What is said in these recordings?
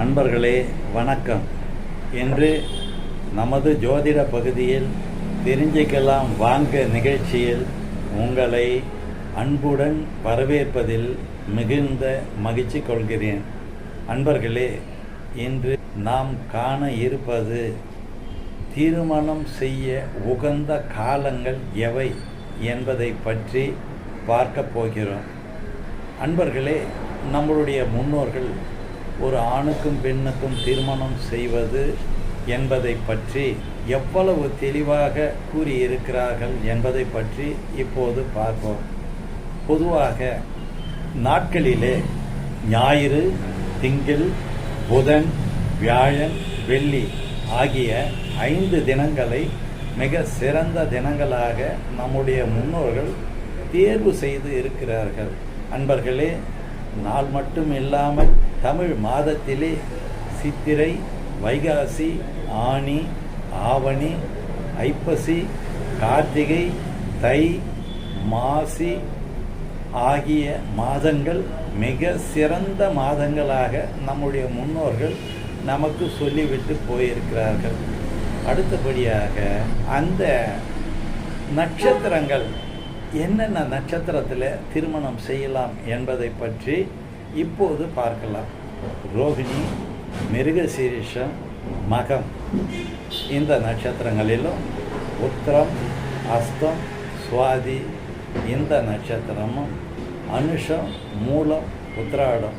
அன்பர்களே வணக்கம். இன்று நமது ஜோதிட பகுதியில் தெரிஞ்சிக்கலாம் வாங்க நிகழ்ச்சியில் உங்களை அன்புடன் வரவேற்பதில் மிகுந்த மகிழ்ச்சி கொள்கிறேன். அன்பர்களே, இன்று நாம் காண இருப்பது திருமணம் செய்ய உகந்த காலங்கள் எவை என்பதை பற்றி பார்க்க போகிறோம். அன்பர்களே, நம்மளுடைய முன்னோர்கள் ஒரு ஆணுக்கும் பெண்ணுக்கும் திருமணம் செய்வது என்பதை பற்றி எவ்வளவு தெளிவாக கூறியிருக்கிறார்கள் என்பதை பற்றி இப்போது பார்ப்போம். பொதுவாக நாட்களிலே ஞாயிறு, திங்கள், புதன், வியாழன், வெள்ளி ஆகிய 5 தினங்களை மிக சிறந்த தினங்களாக நம்முடைய முன்னோர்கள் தேர்வு செய்து இருக்கிறார்கள். அன்பர்களே, நாள் மட்டும் இல்லாமல் தமிழ் மாதத்திலே சித்திரை, வைகாசி, ஆனி, ஆவணி, ஐப்பசி, கார்த்திகை, தை, மாசி ஆகிய மாதங்கள் மிக சிறந்த மாதங்களாக நம்முடைய முன்னோர்கள் நமக்கு சொல்லிவிட்டு போயிருக்கிறார்கள். அடுத்தபடியாக அந்த நட்சத்திரங்கள் என்னென்ன நட்சத்திரத்தில் திருமணம் செய்யலாம் என்பதை பற்றி இப்போது பார்க்கலாம். ரோகிணி, மிருகசீரிஷம், மகம் இந்த நட்சத்திரங்களிலும், உத்திரம், அஸ்தம், சுவாதி இந்த நட்சத்திரமும், அனுஷம், மூலம், உத்திராடம்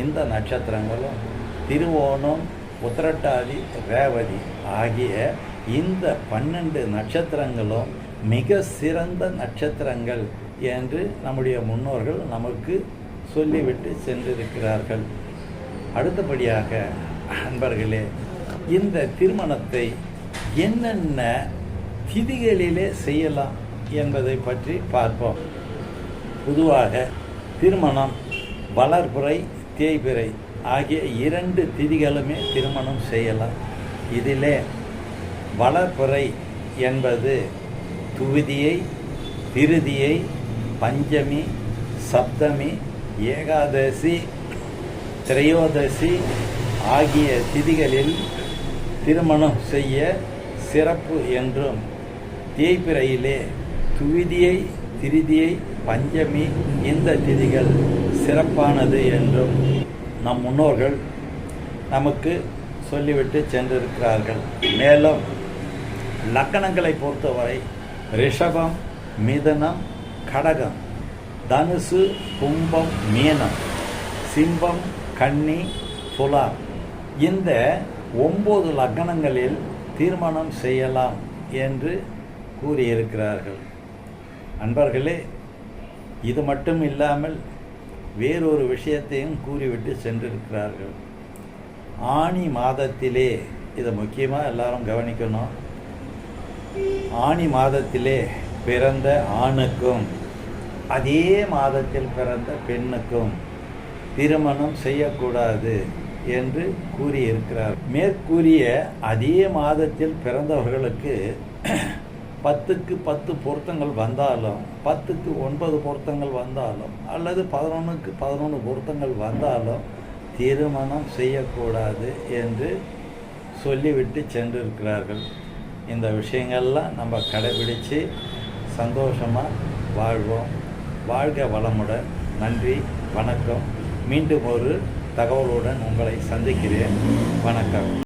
இந்த நட்சத்திரங்களும், திருவோணம், உத்திரட்டாதி, ரேவதி ஆகிய இந்த 12 நட்சத்திரங்களும் மிக சிறந்த நட்சத்திரங்கள் என்று நம்முடைய முன்னோர்கள் நமக்கு சொல்லிவிட்டு சென்றிருக்கிறார்கள். அடுத்தபடியாக அன்பர்களே, இந்த திருமணத்தை என்னென்ன திதிகளிலே செய்யலாம் என்பதை பற்றி பார்ப்போம். பொதுவாக திருமணம் வளர்பிறை, தேய்பிறை ஆகிய 2 திதிகளுமே திருமணம் செய்யலாம். இதிலே வளர்பிறை என்பது துவிதியை, திருதியை, பஞ்சமி, சப்தமி, ஏகாதசி, திரையோதசி ஆகிய திதிகளில் திருமணம் செய்ய சிறப்பு என்றும், தேய்பிறையிலே துவிதியை, திருதியை, பஞ்சமி இந்த திதிகள் சிறப்பானது என்றும் நம் முன்னோர்கள் நமக்கு சொல்லிவிட்டு சென்றிருக்கிறார்கள். மேலும் லக்கணங்களை பொறுத்தவரை ரிஷபம், மிதுனம், கடகம், தனுசு, கும்பம், மீனம், சிம்பம், கன்னி, துலாம் இந்த 9 லக்கணங்களில் திருமணம் செய்யலாம் என்று கூறியிருக்கிறார்கள். அன்பர்களே, இது மட்டும் இல்லாமல் வேறொரு விஷயத்தையும் கூறிவிட்டு சென்றிருக்கிறார்கள். ஆனி மாதத்திலே, இதை முக்கியமாக எல்லாரும் கவனிக்கணும், ஆனி மாதத்திலே பிறந்த ஆணுக்கும் அதே மாதத்தில் பிறந்த பெண்ணுக்கும் திருமணம் செய்யக்கூடாது என்று கூறியிருக்கிறார். மேற்கூறிய அதே மாதத்தில் பிறந்தவர்களுக்கு 10க்கு 10 பொருத்தங்கள் வந்தாலும், 10க்கு 9 பொருத்தங்கள் வந்தாலும், அல்லது 11க்கு 11 பொருத்தங்கள் வந்தாலும் திருமணம் செய்யக்கூடாது என்று சொல்லிவிட்டு சென்றிருக்கிறார்கள். இந்த விஷயங்கள்லாம் நம்ம கடைபிடித்து சந்தோஷமாக வாழ்வோம். வாழ்க வளமுடன். நன்றி, வணக்கம். மீண்டும் ஒரு தகவலுடன் உங்களை சந்திக்கிறேன். வணக்கம்.